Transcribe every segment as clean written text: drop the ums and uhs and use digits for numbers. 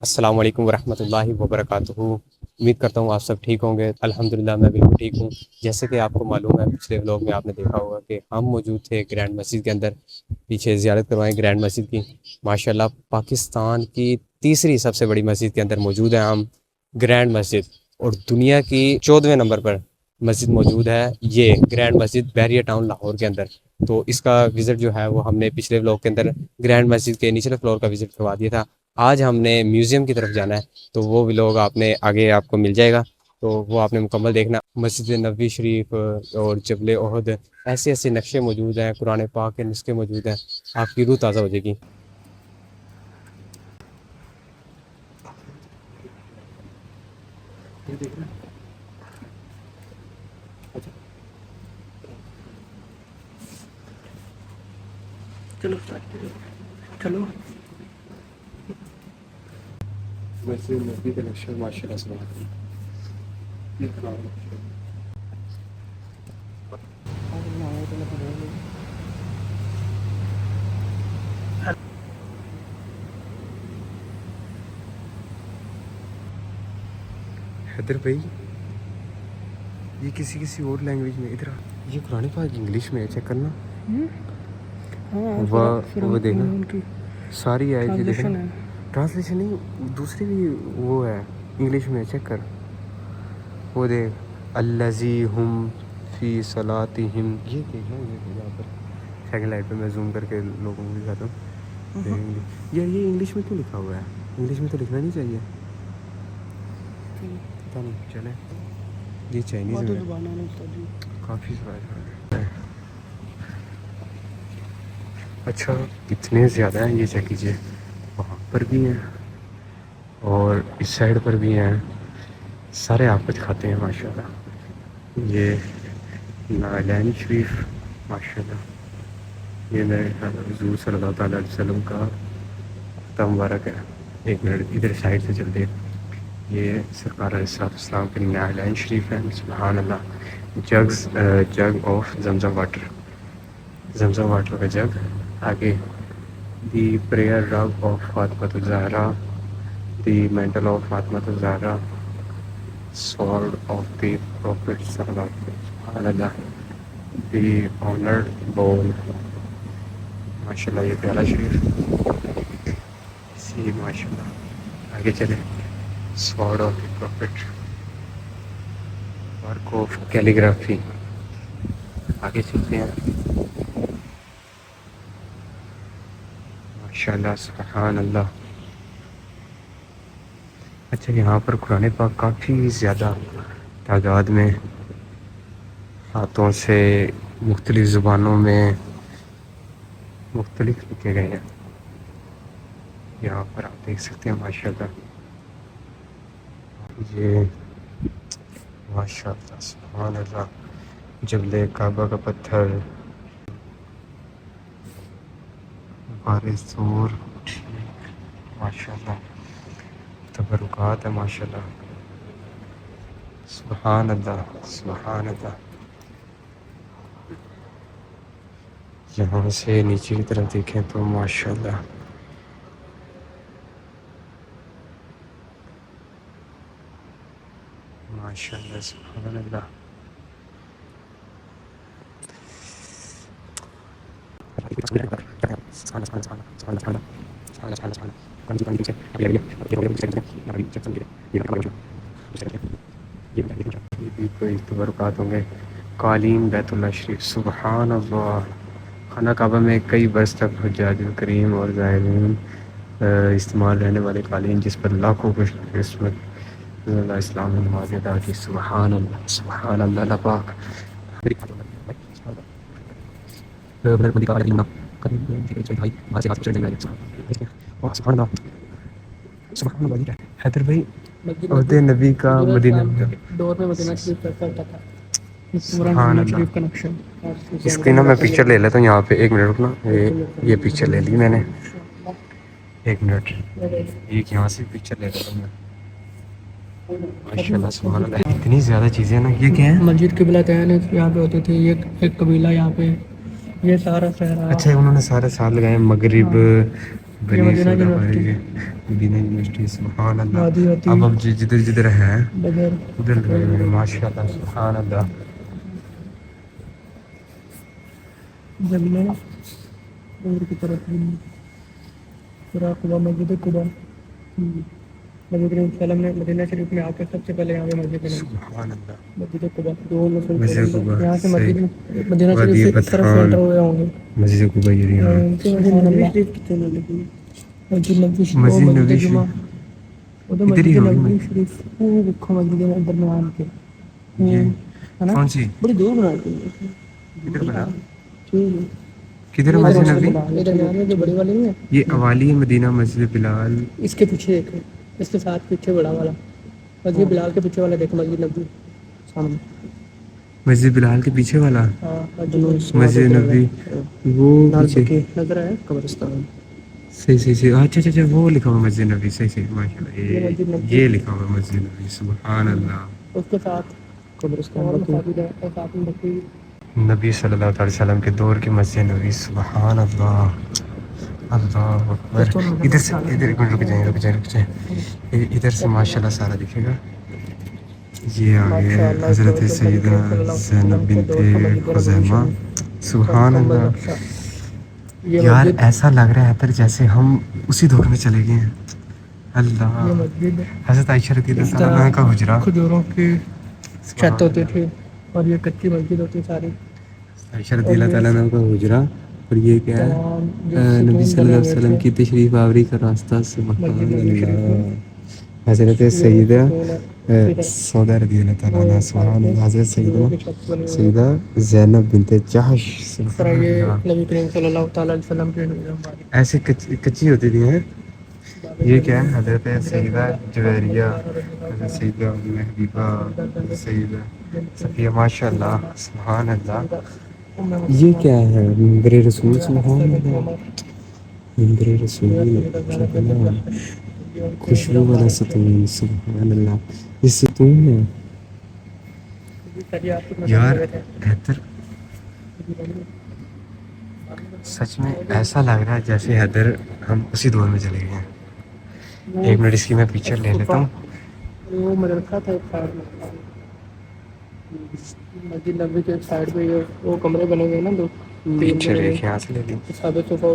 السلام علیکم ورحمۃ اللہ وبرکاتہ۔ امید کرتا ہوں آپ سب ٹھیک ہوں گے۔ الحمدللہ میں بالکل ٹھیک ہوں۔ جیسے کہ آپ کو معلوم ہے، پچھلے ولاگ میں آپ نے دیکھا ہوگا کہ ہم موجود تھے گرینڈ مسجد کے اندر، پیچھے زیارت کروائیں گرینڈ مسجد کی۔ ماشاءاللہ پاکستان کی تیسری سب سے بڑی مسجد کے اندر موجود ہیں ہم، گرینڈ مسجد، اور دنیا کی 14ویں نمبر پر مسجد موجود ہے یہ گرینڈ مسجد بحریہ ٹاؤن لاہور کے اندر۔ تو اس کا وزٹ جو ہے وہ ہم نے پچھلے ولاگ کے اندر گرینڈ مسجد کے نچلے فلور کا وزٹ کروا دیا تھا۔ آج ہم نے میوزیم کی طرف جانا ہے، تو وہ ولاگ آپ نے آگے آپ کو مل جائے گا، تو وہ آپ نے مکمل دیکھنا۔ مسجد نبوی شریف اور جبل احد، ایسے ایسے نقشے موجود ہیں، قرآن پاک کے نسخے موجود ہیں، آپ کی روح تازہ ہو جائے گی۔ چلو چلو مسجد نبوی کے نقشے ماشاءاللہ سے حیدر بھائی، یہ کسی اور لینگویج میں، ادھر یہ قرآن پاک انگلش میں ہے، چیک کرنا۔ وہ دیکھنا ساری آئے جی، دیکھنا ٹرانسلیشن نہیں، دوسری بھی وہ ہے انگلش میں، چیک کر۔ وہ دیکھ الذی ہم فی صلاتہم، یہ دیکھنا، یہ یہاں پر سیکنڈ لائٹ پہ میں زوم کر کے لوگوں کو دکھاتا ہوں۔ یہ انگلش میں کیوں لکھا ہوا ہے؟ انگلش میں تو لکھنا نہیں چاہیے، پتہ نہیں چلے۔ یہ چائنیز میں کافی سارا۔ اچھا اتنے زیادہ ہیں، یہ چیک کیجیے، وہاں پر بھی ہیں اور اس سائڈ پر بھی ہیں، سارے آپ کو دکھاتے ہیں ماشاءاللہ۔ یہ نالین شریف ماشاءاللہ، یہ میرے خیال میں حضور صلی اللہ تعالیٰ علیہ وسلم کا خط مبارک ہے۔ ایک منٹ ادھر سائڈ سے چلتے، یہ سرکار علیہ السلام کے نالین شریف ہیں، سبحان اللہ۔ جگ of Zamzam water, Zamzam water کا جگ۔ آگے the prayer Rig of Fatima Zahra, the mental of Fatima Zahra, sword of the Prophet صلی اللہ علیہ وسلم، دی آنرڈ بول، ماشاء اللہ یہ پیارا شریف سی، ماشاء اللہ۔ آگے چلے، sword of the Prophet، work of calligraphy. آگے چلتے ہیں، ماشاء اللہ سبحان اللہ۔ اچھا یہاں پر قرآن پاک کافی زیادہ تعداد میں ہاتھوں سے مختلف زبانوں میں مختلف لکھے گئے ہیں، یہاں پر آپ دیکھ سکتے ہیں ماشاءاللہ۔ یہ ماشاءاللہ سبحان اللہ، جبل کعبہ کا پتھر، غار ثور، ماشاءاللہ تبرکات ہے ماشاءاللہ، سبحان اللہ سبحان اللہ۔ یہاں سے نیچے کی طرف دیکھیں تو ماشاءاللہ ماشاءاللہ سبحان اللہ۔ یہ بھی کوئی تبرکات ہوں گے۔ قالین بیت اللہ شریف، سبحان اللہ۔ خانہ کعبہ میں کئی برس تک حجاج الکریم اور زائرین استعمال رہنے والے قالین، جس پر لاکھوں خوش قسمت اللہ اسلام نے نماز ادا کی، سبحان اللہ سبحان اللہ۔ اللہ پاک حیدر بھائی، عہد نبی کا مدینہ دور میں مدینہ شریف کرتا تھا، سبحان مدینہ اللہ۔ شریف کا نقشہ۔ اس کی نا میں پکچر لے لیتا ہوں یہاں پہ، ایک منٹ رکنا، یہ پکچر لے لی میں نے، ایک منٹ، ایک یہاں سے پکچر لے لیتا ہوں میں۔ ماشاءاللہ سبحان اللہ، اتنی زیادہ چیزیں نا۔ یہ کیا ہے؟ مسجد قبلتین یہاں پہ ہوتی تھی، یہ ایک قبیلہ یہاں پہ، یہ سارا صحرا۔ اچھا انہوں نے سارے سال لگائے، مغرب بنی مدینہ سودا یونیورسٹی ہے مدینہ یونیورسٹی سبحان اللہ. وادی ہوتی اب جدھر جدھر ہے بدر ادھر لگے ہوئے ہیں ماشاء اللہ سبحان اللہ. جبلے دور کی طرف پورا قبا مسجد قبا. نبی کریم صلی اللہ علیہ وسلم نے مدینہ شریف میں آ کر سب سے پہلے یہاں پہ مسجد بنائی. سبحان اللہ. مسجد قبا دو مسجد قباء یہاں سے صحیح. مسجد مدینہ شریف وادی سے اس طرف پٹھان سینٹر ہوئے ہوں گے. مسجد قباء یہ یہاں مسجد نبوی شریف وہ مسجد مسجد نبوی جمعہ شریف وہ تو ادھر ہی مسجد ہوگی. نبوی شریف وہ دیکھو مسجد ہے درمیان کے یہ ہے نا کون سی بڑی دور بنا دی کدھر بنا ٹھیک ہے. کدھر مسجد نبی یہ درمیان میں جو بڑی والی نہیں ہے یہ اوالی مدینہ مسجد بلال اس کے پیچھے ایک ہے اس کے ساتھ پیچھے بڑا والا مسجد بلال کے پیچھے والا دیکھو مسجد نبوی سامنے مسجد بلال کے پیچھے والا ہاں مسجد نبی وہ پیچھے نظر ہے قبرستان. صحیح صحیح اچھا اچھا وہ لکھا ہوا مسجد نبی صحیح صحیح ماشاء اللہ یہ مسجد نبوی یہ لکھا ہوا مسجد نبی سبحان اللہ. اس کے ساتھ قبرستان اور مساجد ہے اور ساتھ میں بقی نبی صلی اللہ علیہ وسلم کے دور کی مسجد نبی سبحان اللہ. اللہ اکبر. ادھر سے ادھر ایک منٹ رک جائیں ادھر سے ماشاء اللہ سارا دکھے گا. یہ آگے حضرت سیدہ زینب بنت خزیمہ سبحان اللہ. یار ایسا لگ رہا ہے پر جیسے ہم اسی دور میں چلے گئے ہیں. اللہ. حضرت عائشہ رضی اللہ تعالیٰ عنہا کا حجرہ کھجوروں کی چھت ہوتی تھی اور یہ کچی مسجد ہوتی ساری. عائشہ رضی اللہ تعالیٰ عنہا کا حجرہ اور یہ کیا ہے نبی صلی اللہ علیہ وسلم کی تشریف آوری کا راستہ سبحان اللہ. حضرت سیدہ سعودہ رضی اللہ تعالیٰ عنہ سبحان اللہ. حضرت سیدہ زینب بنت جحش سبحان اللہ. نبی کریم صلی اللہ تعالیٰ علیہ وسلم کے ایسے کچی ہوتی تھی ہیں. یہ کیا ہے حضرت سیدہ جویریہ حضرت سیدہ محبوبہ سیدہ صفیہ ماشاء اللہ سبحان اللہ. یہ کیا ہے منبر رسول سبحان اللہ. منبر رسول خوشبو والا ستون سبحان اللہ. یہ ستون ہے یار حیدر سچ میں ایسا لگ رہا ہے جیسے حیدر ہم اسی دور میں چلے گئے ہیں. ایک منٹ اس کی میں پکچر لے لیتا ہوں. وہ مدرسہ تھا ایک سائڈ میں مسجد نبوی کے سائڈ پہ وہ کمرے بنے ہوئے نا دو پکچر ایک یہاں سے لے لی. سادہ صوفہ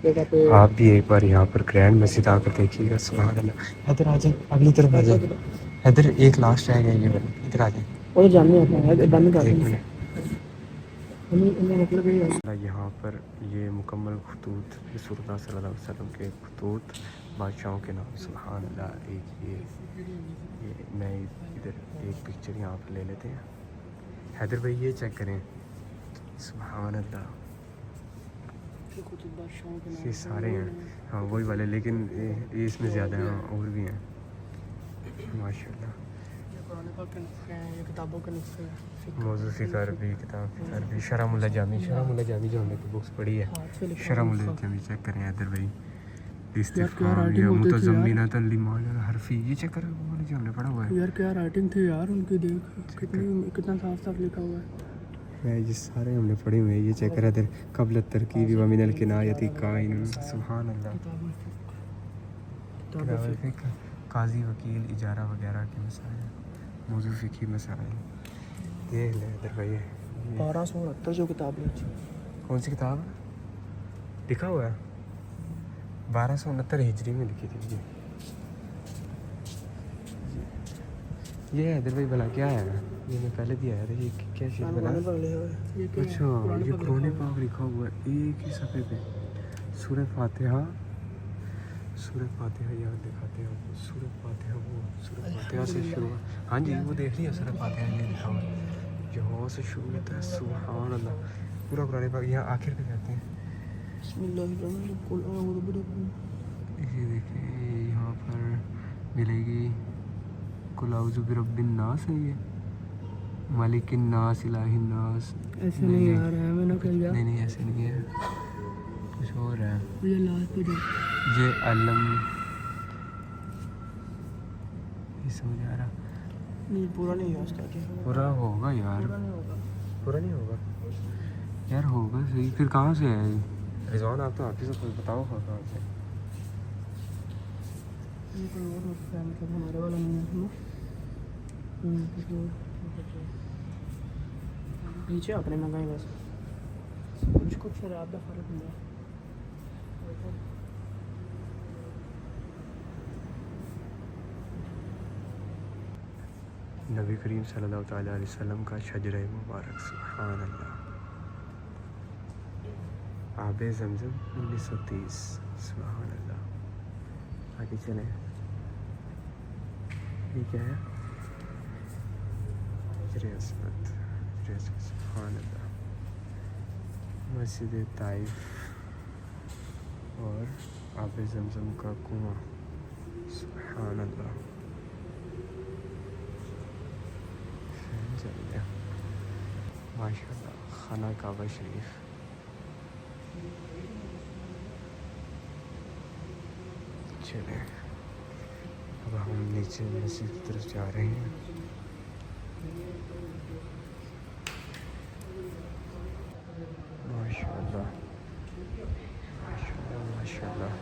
جگہ پہ آپ بھی ایک بار یہاں پر گرینڈ مسجد آ کر دیکھیے گا سبحان اللہ. حیدر آ جائیں اگلی طرف آ جائیں. حیدر ایک لاسٹ رہ گیا یہ والا ادھر آ جائیں. وہ جاننے آتا ہے بند کر ایک دیں مطلب یہاں پر یہ مکمل خطوط رسول اللہ صلی اللہ علیہ وسلم کے خطوط بادشاہوں کے نام سبحان اللہ. ایک یہ میں ادھر ایک پکچر یہاں پر لے لیتے ہیں. حیدر بھائی یہ چیک کریں سبحان اللہ. یہ سارے ہیں ہاں وہی والے لیکن یہ اس میں زیادہ ہیں اور بھی ہیں ماشاء اللہ. کتابوں کے نسخے موضوع فقہ عربی کتاب فقہ عربی شرح ملا جامی جو ہم نے بکس پڑھی ہے شرح ملا جامی چیک کریں حیدر بھائی. استفہام یا متضمنۃ لمعنی الحرفی یہ چیک کریں وہ جو ہم نے پڑھا ہوا ہے. یار کیا رائٹنگ تھی یار ان کی دیکھ کتنا صاف صاف لکھا ہوا ہے. یہ سارے ہم نے پڑھے ہوئے ہیں. یہ چیک کرا ادھر قبل الترکیب و من الکنایۃ قائن سبحان اللہ. قاضی وکیل اجارہ وغیرہ کے مسائل موضوع فقہی مسائل دیکھ لیں ادھر بھائی. 1269 جو کتاب ہے کون سی کتاب لکھا ہوا ہے 1269 ہجری میں لکھی تھی. یہ حیدر بھائی بنا کیا ہے یہ میں پہلے بھی آیا تھا. یہ کیا چیز بنا اچھا یہ قرآن پاک لکھا ہوا ہے ایک ہی صفحے پہ. سورہ فاتحہ یاد دکھاتے ہیں سورہ فاتحہ وہ سورہ فاتحہ سے شروع ہاں جی وہ دیکھ لیا سورہ فاتحہ یہ لکھا ہوا ہے یہاں سے شروع ہوتا ہے سبحان اللہ. پورا قرآن پاک یہاں آخر پہ کہتے ہیں بسم اللہ الرحمن الرحیم. یہ دیکھیں یہاں پر ملے گی قل اعوذ برب الناس ہے یہ مالک الناس الہ الناس. ایسے نہیں آ رہا ہے میں نے کہا نہیں ایسے نہیں ہے کچھ اور ہے. یہ لاسٹ پہ یہ علم یہ سمجھ آ رہا نہیں پورا نہیں ہے اس کا پورا ہوگا یار پورا نہیں ہوگا یار ہوگا صحیح. پھر کہاں سے ہے رضوان آپ تو آپ ہی سے بتاؤ کہاں سے یہ کوئی اور مسئلہ ہے مطلب ہمارے والا نہیں ہے نا پیچھے اپنے منگائے بس کچھ شراب کا فرق نہیں ہے نبی کریم صلی اللہ تعالیٰ علیہ وسلم کا شجرہ مبارک، سبحان اللہ۔ آب زمزم 1930، سبحان اللہ۔ آگے چلیں، یہ کیا ہے؟ حجر اسود، حجر اسود، سبحان اللہ۔ مسجد طائف اور آب زمزم کا کنواں، سبحان اللہ۔ چلیے، ماشاء اللہ، خانہ کعبہ شریف۔ چلیں اب ہم نیچے مسجد کی طرف جا رہے ہیں۔ ماشاء اللہ، ماشاء اللہ، ماشاء اللہ۔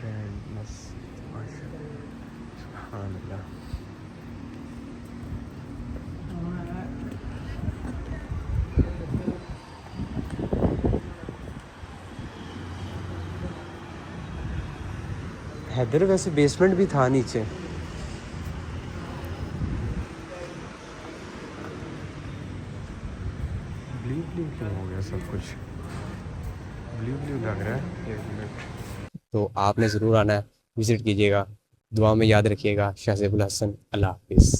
گرینڈ مسجد، ماشاء اللہ، سبحان اللہ۔ حیدر ویسے بیسمنٹ بھی تھا نیچے، بلیو بلیو کیوں ہو گیا سب کچھ؟ بلیو بلیو لگ رہا ہے، ایک منٹ۔ تو آپ نے ضرور آنا ہے، وزٹ کیجیے گا، دعا میں یاد رکھیے گا۔ شاہ زیب الحسن، اللہ حافظ۔